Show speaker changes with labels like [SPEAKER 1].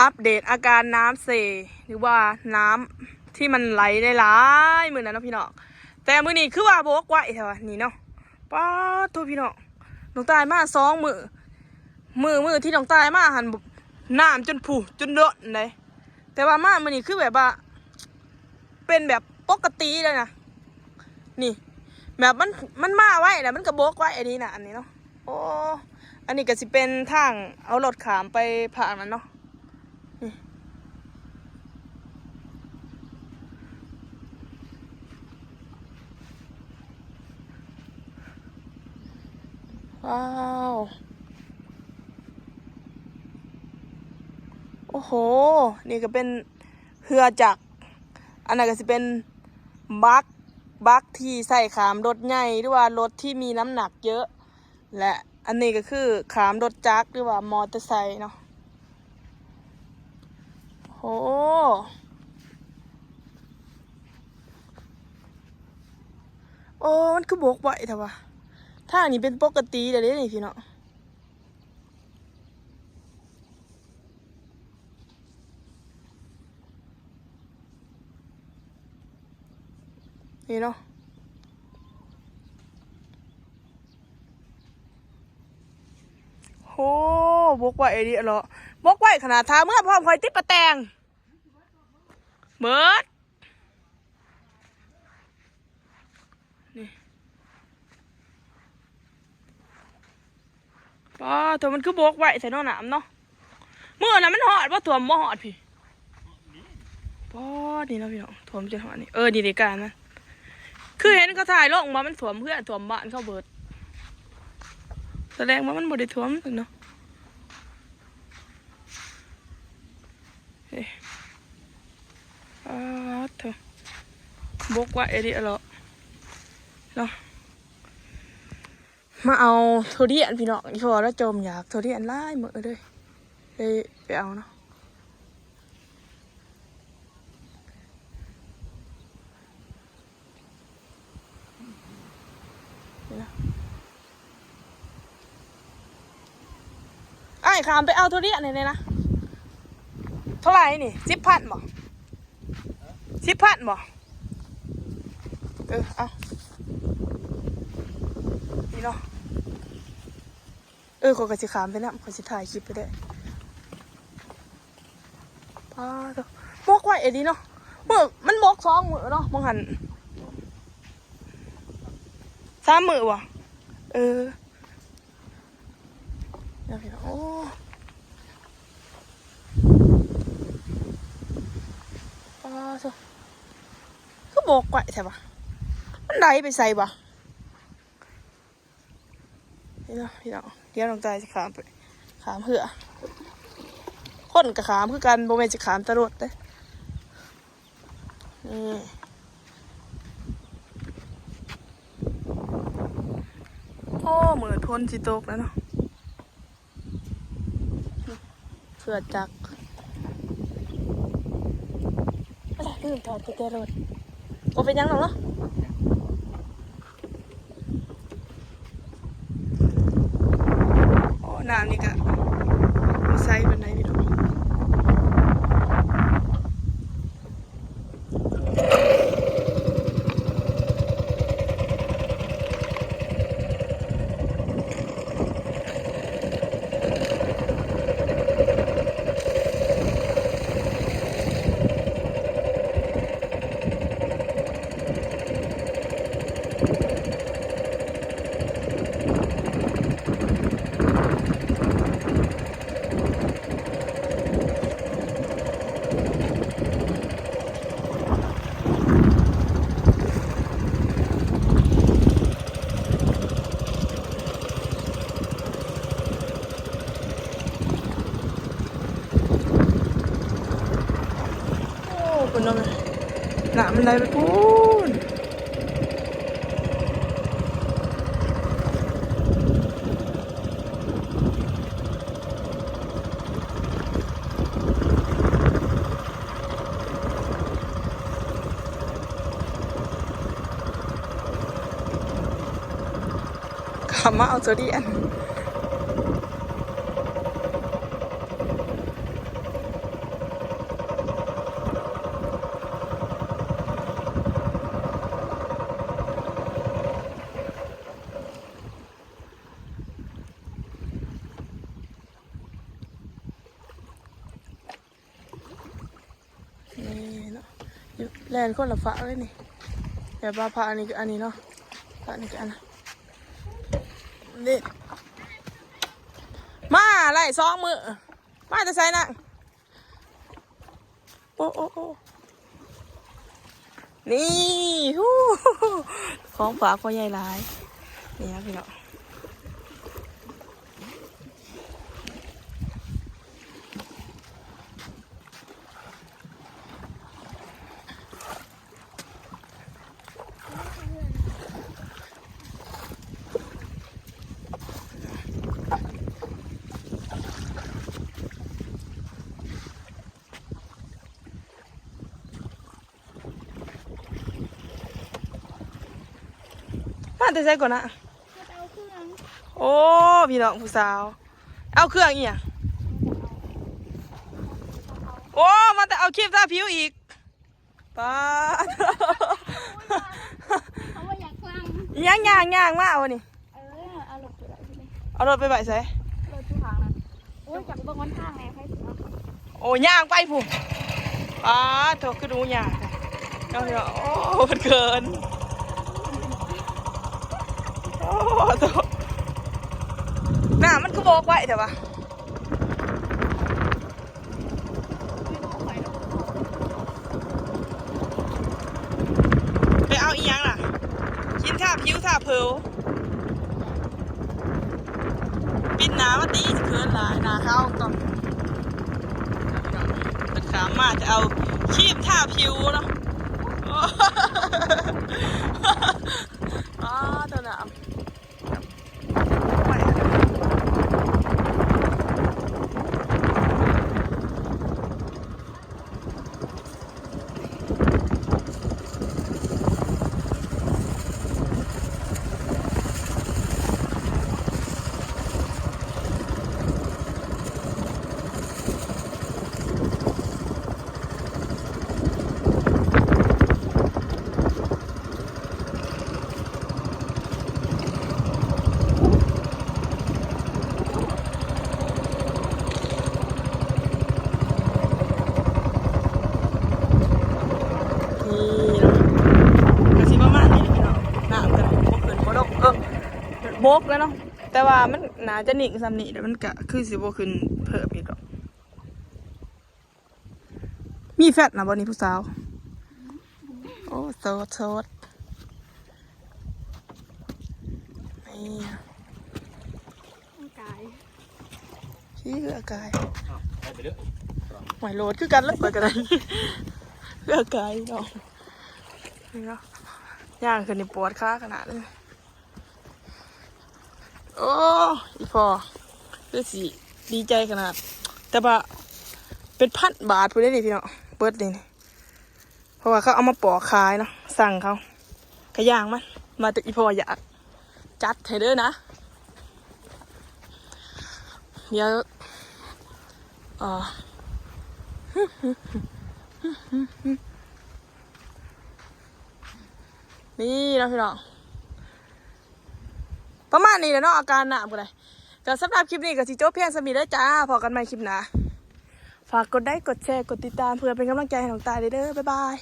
[SPEAKER 1] อัปเดตอาการน้ำเสหรือว่าน้ำที่มันไหลได้หลายมื้อนั้นเนาะพี่น้องแต่มื้อนี้คือว่าบกไว้แถวนี่เนาะป้าโทษพี่น้องน้องตายมา2 มื้อที่น้องตายมาหันน้ำจนผุจนเลอะเลยแต่ว่ามามื้อนี้คือแบบว่าเป็นแบบปกติเลยนะนี่แบบมันมาไว้แล้วมันก็บกไว้อันนี้นะอันนี้เนาะโอ้อันนี้ก็สิเป็นทางเอารถขามไปผ่านมันเนาะว้าวโอ้โหนี่ก็เป็นเรือจักรอันนั้นก็จะเป็นบักที่ใส่ขามรถใหญ่หรือว่ารถที่มีน้ำหนักเยอะและอันนี้ก็คือขามรถจักรหรือว่ามอเตอร์ไซค์เนาะโอ้โอ้มันคือบกไว้แต่ว่าถ้าอันนี้เป็นปกติเดี๋ยวนี้นี่พี่เนาะนี่เนาะโอ้บกไว้ดิเหรอบกไว้ขนาดท้าเมื่อพ่อคอยติดประแตงเบิร์ดนี่ป้าตัวมันคือบกไว้ใส่นอหนามเนาะเมื่อนั้นมันหอดว่าถ่วมบ่หอดพี่ป้านี่เนาะพี่เนาะถ่วมจนหอดนี่ดีในการนะคือเห็นเขาถ่ายลงมามันถ่วมเพื่อนถ่วมบ้านเขาเบิดแสดงว่ามันบ่ได้ถ่วมเนาะเฮ้ยเถอะบกไว้ดิเหรอเนาะมาเอาทุเรียนพี่น้องอีพอแล้วจมอยากทุเรียนไล่หมดเลยไปเอาเนาะไอ้ขามไปเอาทุเรียนเลยนะเท่าไหร่นี่10,000บ่10,000บ่เอานี่เนาะขอกระสิขามไปนะขอสิถ่ายคลิปไปได้ป้าตัวมกไว้ไอ้ดีเนาะมันมก2 มื้อเนาะมองหัน3 มื้อวะเดี๋ยวพี่น้องโอ้ป้าตัวก็บกไว้ใช่ปะมันไหลไปใส่ปะพี่น้องเดี๋ยวน้องใจจะขามไปขามเหือคนกับขามคือกันโบเมนจะขามตลอดเลยนี่โอ้เหมือนพ้นสิตกแล้วเนาะเสือจักอะไรลืมถอดกุญแจรถโอเป็นยังหรอเนาะน้ำนี่ก็ใส่เป็นไรพี่น้องคุณน้องหนามันได้ไปพูนขับมาเอาโซเดียน แลนคนละฝาเลยนี่แบบว่าผ้าอันนี้กับอันนี้เนาะผ้าอันนี้กับอันนั้นนี่มาไล่สองมือมาจะใส่นะโอ้โอ้โอ้นี่ฮู้ของฝากของใหญ่หลายนี่นะพี่น้องมาจะใส่ก่อนนะ
[SPEAKER 2] เอาเครื่อง
[SPEAKER 1] โอ้พี่น้องผู้สาวเอาเครื่องอีกอ่ะโอ้มาแต่เอาครีมทาผิวอีกป้า
[SPEAKER 2] เขาว่าอยากลัง
[SPEAKER 1] ย่างมาวันนี้
[SPEAKER 2] เอารถไปไหนที่นี่
[SPEAKER 1] เอารถไปใบใส่
[SPEAKER 2] รถที่ทางนั้นโอ้ยจับตรงวันทางไงให้สิเอา
[SPEAKER 1] โอ้ย่างไปผู้ป้าเธอคือดูย่างเอาพี่น้องโอ้มันเกินโอ้โธ่หน้ามันก็บอกไว้แต่ว่าไปเอาอีหยังล่ะกินท่าผิวท่าเพลปิดหนามาตีจะเคินหลายหนาเข้าก่อนมันขามมาจะเอาชีพท่าผิวเนาะอ๋อตัวหนามบกแล้วเนาะแต่ว่ามันน่าจะหนีซ้ำนี่แต่มันกะคือสิบขึ้นเพิ่มอีกหรอกมีแฟตนะบอนี่ผู้สาวโอ้โซดนี่
[SPEAKER 2] กาย
[SPEAKER 1] พี่คืออากายหมายโหลดคือกันแล้วกันได้คืออากายเนาะนี่เนาะย่างขึ้นในปวดขาขนาดนี้โอ้อีพอคือสิดีใจขนาดแต่ว่าเป็น1,000 บาทพูดได้ดิพี่เนาะเบิร์ดเลยนี่เพราะว่าเขาเอามาปอกขายเนาะสั่งเขากระย่างมันมาแต่อีพออยากจัดให้เด้อนะเดี๋ยวนี่นะพี่เนาะประมาณนี้แหละเนาะอาการหนาวกันเลยก็สำหรับคลิปนี้ก็สิจบเพียงสมีได้จ้าพอกันใหม่คลิปหน้าฝากกดไลค์กดแชร์กดติดตามเพื่อเป็นกำลังใจให้น้องตายเด้อบ๊ายบาย